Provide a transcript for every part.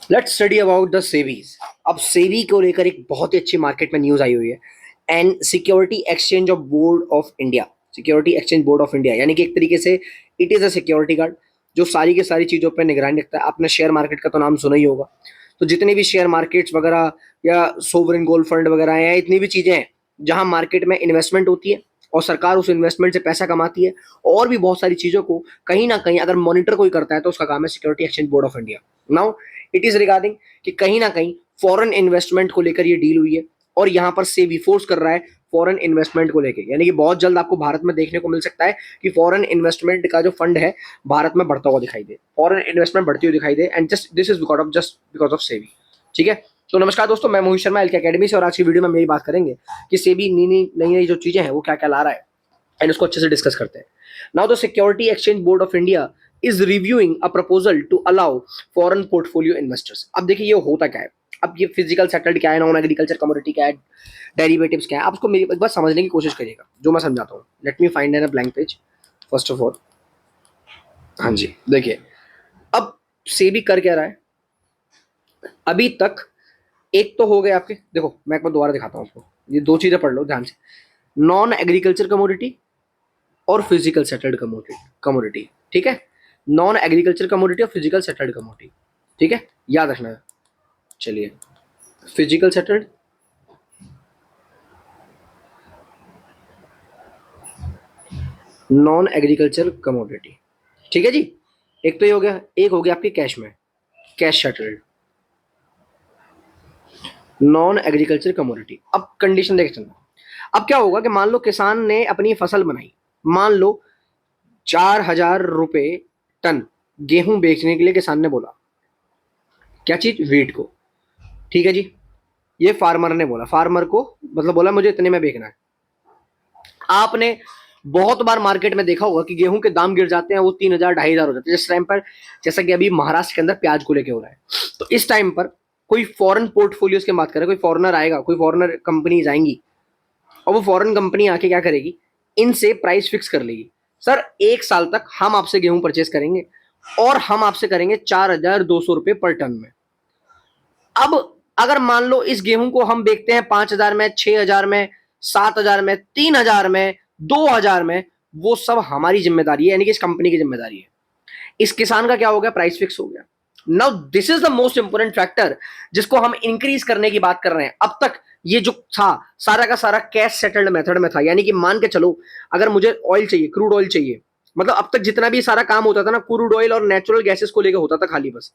Let's study about the SEBIs. अब सेबी को लेकर एक बहुत ही अच्छी मार्केट में न्यूज आई हुई है। And security exchange of board of India, security Exchange Board of India, यानी कि एक तरीके से it is a security guard जो सारी की सारी चीजों पर निगरानी रखता है। आपने शेयर मार्केट का तो नाम सुना ही होगा। तो जितने भी शेयर मार्केट्स वगैरह या सोवरेन गोल्ड फंड वगैरह हैं, या इतनी भी चीजें हैं जहां मार्केट में इन्वेस्टमेंट होती है और सरकार उस इन्वेस्टमेंट से पैसा कमाती है, और भी बहुत सारी चीजों को कहीं ना कहीं अगर मॉनिटर कोई करता है तो उसका काम है security Exchange Board of India. Now it is regarding कि कहीं ना कहीं फॉरेन इन्वेस्टमेंट को लेकर ये डील हुई है, और यहां पर सेबी फोर्स कर रहा है फॉरेन इन्वेस्टमेंट को लेकर, यानी कि बहुत जल्द आपको भारत में देखने को मिल सकता है कि फॉरेन इन्वेस्टमेंट का जो फंड है भारत में बढ़ता हुआ दिखाई दे, फॉरेन इन्वेस्टमेंट बढ़ती हुई दिखाई दे। And just this is because of SEBI. ठीक है। तो नमस्कार दोस्तों, मैं मोहित शर्मा एलके अकेडमी से, और आज की वीडियो में मेरी बात करेंगे कि सेबी नई नई जो चीजें हैं वो क्या क्या ला रहा है, एंड उसको अच्छे से डिस्कस करते हैं। Now the Security Exchange Board of India is reviewing a proposal to allow foreign portfolio investors. अब देखिए ये होता क्या है। अब ये फिजिकल सेटल्ड क्या है, नॉन एग्रीकल्चर कमोडिटी क्या है, डेरिवेटिव्स क्या है, आप उसको मेरी एक बार समझने की कोशिश करिएगा जो मैं समझाता हूँ। Let me find an a blank page first of all. हाँ जी, देखिए अब सेबी कर क्या रहा है अभी तक। एक तो हो गए आपके, देखो मैं एक बार दोबारा दिखाता हूँ आपको, ये दो चीजें पढ़ लो ध्यान से। नॉन एग्रीकल्चर कमोडिटी और फिजिकल सेटल्ड कमोडिटी। ठीक है। नॉन एग्रीकल्चर कमोडिटी और फिजिकल सेटल्ड कमोडिटी। ठीक है, याद रखना है। चलिए, physical settled, non agriculture commodity. ठीक है जी। एक तो ये हो गया, एक हो गया आपके कैश में, cash settled, non agriculture commodity. अब कंडीशन देख चलना। अब क्या होगा कि मान लो किसान ने अपनी फसल बनाई, मान लो 4,000 रुपए टन गेहूं बेचने के लिए किसान ने बोला, क्या चीज, वीट को। ठीक है जी। ये फार्मर ने बोला, फार्मर को मतलब बोला मुझे इतने में बेचना है। आपने बहुत बार मार्केट में देखा होगा कि गेहूं के दाम गिर जाते हैं, वो 3,000 2,500 हो जाते हैं जिस टाइम पर, जैसा कि अभी महाराष्ट्र के अंदर प्याज को लेके हो रहा है। तो इस टाइम पर कोई फॉरेन पोर्टफोलियोज की बात करें, कोई फॉरेनर आएगा, कोई फॉरेनर कंपनीज आएंगी, और वो फॉरेन कंपनी आके क्या करेगी, इनसे प्राइस फिक्स कर लेगी। सर 1 साल तक हम आपसे गेहूं परचेस करेंगे और हम आपसे करेंगे 4,200 रुपए पर टन में। अब अगर मान लो इस गेहूं को हम बेचते हैं 5,000 में, 6,000 में, 7,000 में, 3,000 में, 2,000 में, वो सब हमारी जिम्मेदारी है, यानी कि इस कंपनी की जिम्मेदारी है। इस किसान का क्या हो गया, प्राइस फिक्स हो गया। Now this is the most important factor जिसको हम इंक्रीज करने की बात कर रहे हैं। अब तक ये जो था सारा का सारा कैश सेटल्ड मेथड में था, यानी कि मान के चलो अगर मुझे ऑयल चाहिए, क्रूड ऑयल चाहिए, मतलब अब तक जितना भी सारा काम होता था ना, क्रूड ऑयल और नेचुरल गैसेस को लेकर होता था खाली बस।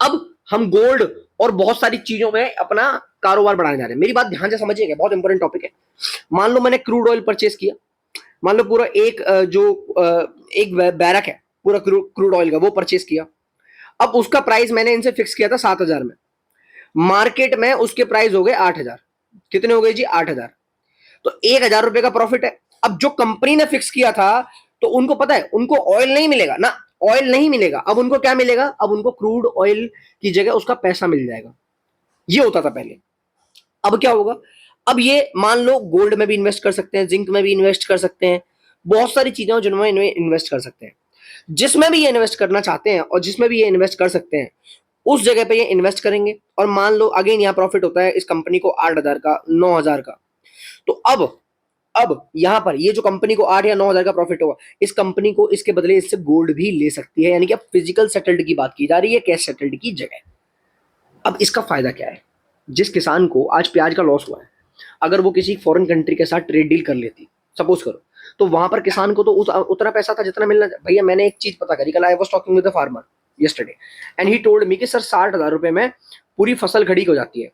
अब हम गोल्ड और बहुत सारी चीजों में अपना कारोबार बढ़ाने जा रहे हैं। मेरी बात ध्यान से समझिएगा, बहुत इंपॉर्टेंट टॉपिक है। मान लो मैंने क्रूड ऑयल परचेस किया, मान लो पूरा एक बैरक है पूरा क्रूड ऑयल का, वो परचेस किया। अब उसका प्राइस मैंने इनसे फिक्स किया था 7,000 में, मार्केट में उसके प्राइस हो गए 8,000। कितने हो गए जी, 8,000। तो 1,000 रुपए का प्रॉफिट है। अब जो कंपनी ने फिक्स किया था, तो उनको पता है उनको ऑयल नहीं मिलेगा ना, ऑयल नहीं मिलेगा। अब उनको क्या मिलेगा, अब उनको क्रूड ऑयल की जगह उसका पैसा मिल जाएगा। ये होता था पहले। अब क्या होगा, अब ये मान लो गोल्ड में भी इन्वेस्ट कर सकते हैं, जिंक में भी इन्वेस्ट कर सकते हैं, बहुत सारी चीजें जिनमें इन्वेस्ट कर सकते हैं। जिसमें भी ये इन्वेस्ट करना चाहते हैं और जिसमें भी ये इन्वेस्ट कर सकते हैं, उस जगह पे ये इन्वेस्ट करेंगे। और मान लो अगेन यहाँ प्रॉफिट होता है इस कंपनी को 8,000 का, 9,000 का। तो अब यहां पर ये जो कंपनी को 8 या 9,000 का प्रॉफिट होगा, इस कंपनी को इसके बदले इससे गोल्ड भी ले सकती है, यानी कि अब फिजिकल सेटल्ड की बात की जा रही है कैश सेटल्ड की जगह। अब इसका फायदा क्या है, जिस किसान को आज प्याज का लॉस हुआ है, अगर वो किसी फॉरेन कंट्री के साथ ट्रेड डील कर लेती, सपोज करो, तो वहां पर किसान को तो उतना पैसा था जितना मिलना। भैया मैंने एक चीज पता करी, कल I was talking with the farmer yesterday, and he told me कि सर 60,000 रुपए में पूरी फसल खड़ी हो जाती है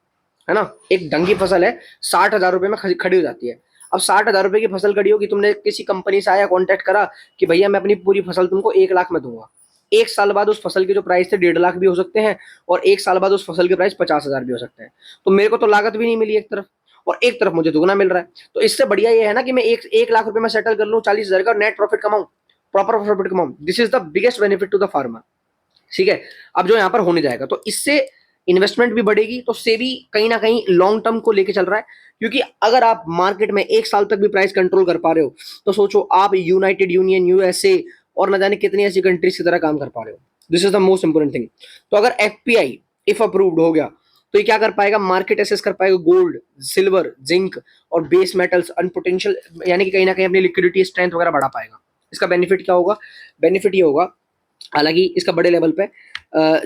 ना। एक ढंगी फसल है, 60,000 रुपए में खड़ी हो जाती है। अब 60,000 रुपए की फसल खड़ी होगी, तुमने किसी कंपनी से आया कॉन्टेक्ट करा कि भैया मैं अपनी पूरी फसल तुमको 1 लाख में दूंगा। 1 साल बाद उस फसल के जो प्राइस थे 1.5 लाख भी हो सकते हैं, और 1 साल बाद उस फसल के प्राइस 50,000 भी हो सकते हैं। तो मेरे को तो लागत भी नहीं मिली एक तरफ, और एक तरफ मुझे दुगना मिल रहा है। तो इससे बढ़िया ये है ना कि मैं 1 लाख रुपए में सेटल कर लूँ 40,000 का, नेट प्रॉफिट कमाऊं, प्रॉपर प्रॉफिट कमाऊं। This is the biggest benefit to the farmer. ठीक है। अब जो यहाँ पर होने जाएगा, तो इससे इन्वेस्टमेंट भी बढ़ेगी। तो सेबी कहीं ना कहीं लॉन्ग टर्म को लेके चल रहा है, क्योंकि अगर आप मार्केट में 1 साल तक भी प्राइस कंट्रोल कर पा रहे हो, तो सोचो आप यूनाइटेड यूनियन, यूएसए और न जाने कितनी ऐसी कंट्रीज की तरह काम कर पा रहे हो। This is the most important thing. तो अगर एफपीआई इफ अप्रूव्ड हो गया तो ये क्या कर पाएगा, मार्केट एसेस कर पाएगा गोल्ड, सिल्वर, जिंक और बेस मेटल्स एंड पोटेंशियल, यानी कि कहीं ना कहीं अपनी लिक्विडिटी स्ट्रेंथ वगैरह बढ़ा पाएगा। इसका बेनिफिट क्या होगा, बेनिफिट ये होगा, हालांकि इसका बड़े लेवल पे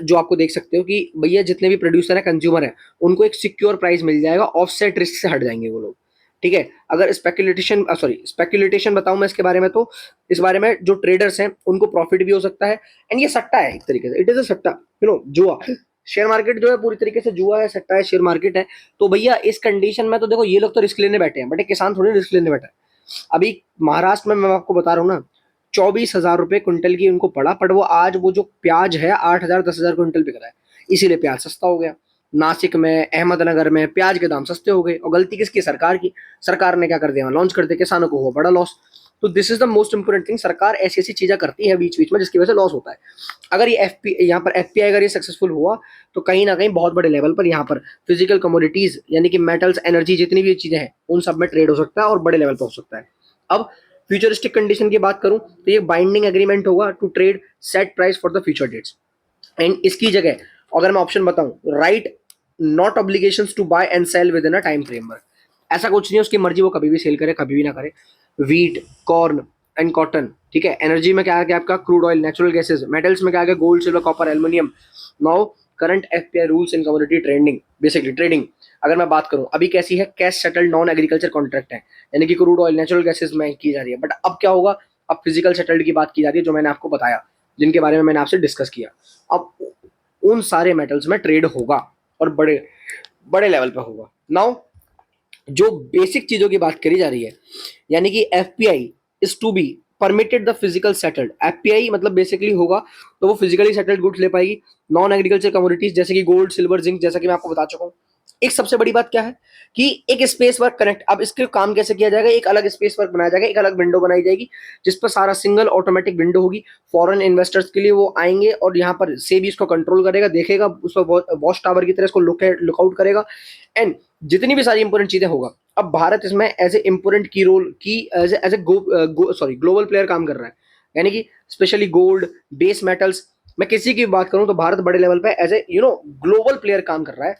जो आपको देख सकते हो कि भैया जितने भी प्रोड्यूसर है, कंज्यूमर है, उनको एक सिक्योर प्राइस मिल जाएगा, ऑफसेट रिस्क से हट जाएंगे वो लोग। ठीक है, अगर स्पेकुलेटेशन बताऊं मैं इसके बारे में, तो इस बारे में जो ट्रेडर्स हैं उनको प्रॉफिट भी हो सकता है। एंड ये सट्टा है एक तरीके से, इट इज अ सट्टा, जुआ। शेयर मार्केट जो है पूरी तरीके से जुआ है, सट्टा है, शेयर मार्केट है। तो भैया इस कंडीशन में तो देखो ये लोग तो रिस्क लेने बैठे हैं, बट एक किसान थोड़ी रिस्क लेने बैठा है। अभी महाराष्ट्र में मैं आपको बता रहा हूँ ना, 24,000 रुपए क्विंटल की उनको पड़ा, बट वो आज वो जो प्याज है 8,000 10,000 क्विंटल बिक रहा है, इसीलिए प्याज सस्ता हो गया। नासिक में, अहमदनगर में प्याज के दाम सस्ते हो गए, और गलती किसकी, सरकार की। सरकार ने क्या कर दिया, लॉन्च कर दिया, किसानों को हुआ बड़ा लॉस। तो this is the most important thing, सरकार ऐसी ऐसी चीजें करती है बीच बीच में जिसकी वजह से लॉस होता है। अगर ये यहाँ पर एफपीआई अगर ये सक्सेसफुल हुआ तो कहीं ना कहीं बहुत बड़े लेवल पर यहाँ पर फिजिकल कमोडिटीज यानी कि मेटल्स, एनर्जी, जितनी भी चीजें हैं उन सब में ट्रेड हो सकता है और बड़े लेवल पर हो सकता है। अब फ्यूचरिस्टिक कंडीशन की बात करूं तो ये बाइंडिंग एग्रीमेंट होगा to trade set price for the future dates. And इसकी जगह अगर मैं ऑप्शन बताऊं, right not obligations to buy and sell with in a time framework. ऐसा कुछ नहीं है, उसकी मर्जी, वो कभी भी सेल करे कभी भी ना करे। वीट, कॉर्न एंड कॉटन, ठीक है। एनर्जी में क्या आ गया आपका, crude oil, natural gases. Metals में क्या आ गया, gold, silver, copper, aluminium. Now current FPI rules in commodity trading, basically trading. अगर मैं बात करूं अभी कैसी है, cash settled non agriculture contract है, यानी कि क्रूड ऑयल, नेचुरल गैसेज में की जा रही है। बट अब क्या होगा, अब फिजिकल सेटल्ड की बात की जा रही है, जो मैंने आपको बताया, जिनके बारे में मैंने आपसे डिस्कस किया। अब उन सारे मेटल्स में ट्रेड होगा और बड़े बड़े लेवल पे होगा। नाउ जो बेसिक चीजों की बात करी जा रही है, यानी कि FPI is to be permitted the physical settled. FPI मतलब बेसिकली होगा तो वो फिजिकली सेटल्ड गुड्स ले पाएगी, नॉन एग्रीकल्चर कमोडिटीज जैसे कि गोल्ड, सिल्वर, जिंक, जैसा कि मैं आपको बता चुका हूँ। एक सबसे बड़ी बात क्या है कि एक स्पेस वर्क कनेक्ट, अब इसके काम कैसे किया जाएगा, एक अलग स्पेस वर्क बनाया जाएगा, एक अलग विंडो बनाई जाएगी जिस पर सारा सिंगल ऑटोमेटिक विंडो होगी। फॉरेन इन्वेस्टर्स के लिए वो आएंगे और यहाँ पर से भी इसको कंट्रोल करेगा, देखेगा, उस पर वॉच टावर की तरह इसको लुकआउट करेगा। एंड जितनी भी सारी इंपोर्टेंट चीजें होगा, अब भारत इसमें एज ए इंपोर्टेंट की रोल की एज ए ग्लोबल प्लेयर काम कर रहा है, यानी कि स्पेशली गोल्ड, बेस मेटल्स, मैं किसी की बात करूं तो भारत बड़े लेवल पे एज ए ग्लोबल प्लेयर काम कर रहा है।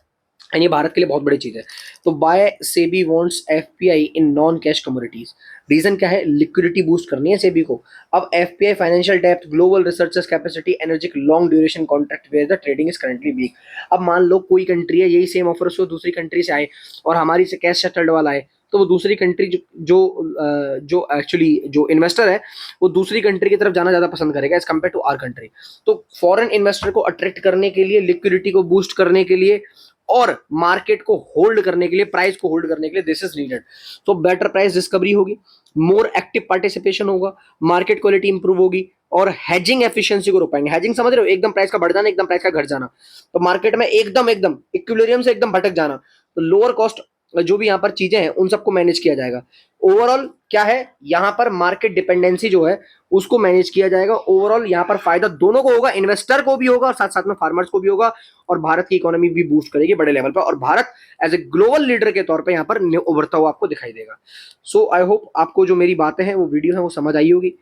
एंड ये भारत के लिए बहुत बड़ी चीज है। तो by SEBI wants FPI in non cash commodities. Reason क्या है, लिक्विडिटी बूस्ट करनी है सेबी को। अब FPI financial depth, global researchers capacity, energetic long duration contract where the trading is currently weak. अब मान लो कोई कंट्री है, यही सेम ऑफर उसको दूसरी कंट्री से आए और हमारी से कैश सेटल्ड वाला है, तो वो दूसरी कंट्री जो एक्चुअली जो इन्वेस्टर है वो दूसरी कंट्री की तरफ जाना ज्यादा पसंद करेगा as compare to our country. तो फॉरेन इन्वेस्टर को अट्रैक्ट करने के लिए, लिक्विडिटी को बूस्ट करने के लिए और मार्केट को होल्ड करने के लिए, प्राइस को होल्ड करने के लिए दिस इज नीडेड। तो बेटर प्राइस डिस्कवरी होगी, मोर एक्टिव पार्टिसिपेशन होगा, मार्केट क्वालिटी इंप्रूव होगी और हेजिंग एफिशिएंसी को रोक पाएंगे। हेजिंग समझ रहे हो, एकदम प्राइस का बढ़ जाना, एकदम प्राइस का घट जाना, तो मार्केट में एकदम एकदम इक्विलिब्रियम से एकदम भटक जाना। तो लोअर कॉस्ट जो भी यहाँ पर चीजें हैं उन सबको मैनेज किया जाएगा। ओवरऑल क्या है, यहाँ पर मार्केट डिपेंडेंसी जो है उसको मैनेज किया जाएगा। ओवरऑल यहाँ पर फायदा दोनों को होगा, इन्वेस्टर को भी होगा और साथ साथ में फार्मर्स को भी होगा, और भारत की इकोनॉमी भी बूस्ट करेगी बड़े लेवल पर, और Bharat as a global leader के तौर पे यहाँ पर उभरता हुआ आपको दिखाई देगा। सो आई होप आपको जो मेरी बातें हैं, वो वीडियो है, वो समझ आई होगी।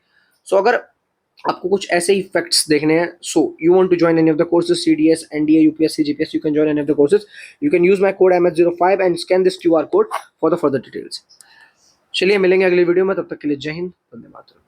सो अगर आपको कुछ ऐसे ही फैक्ट्स देखने हैं, so you want to join any of the courses, CDS, NDA, UPSC, GPS, you can join any of the courses. You can use my code MS05 and scan this QR code for the further details. चलिए मिलेंगे अगली video में, तब तक के लिए जय हिंद, वंदे मातरम।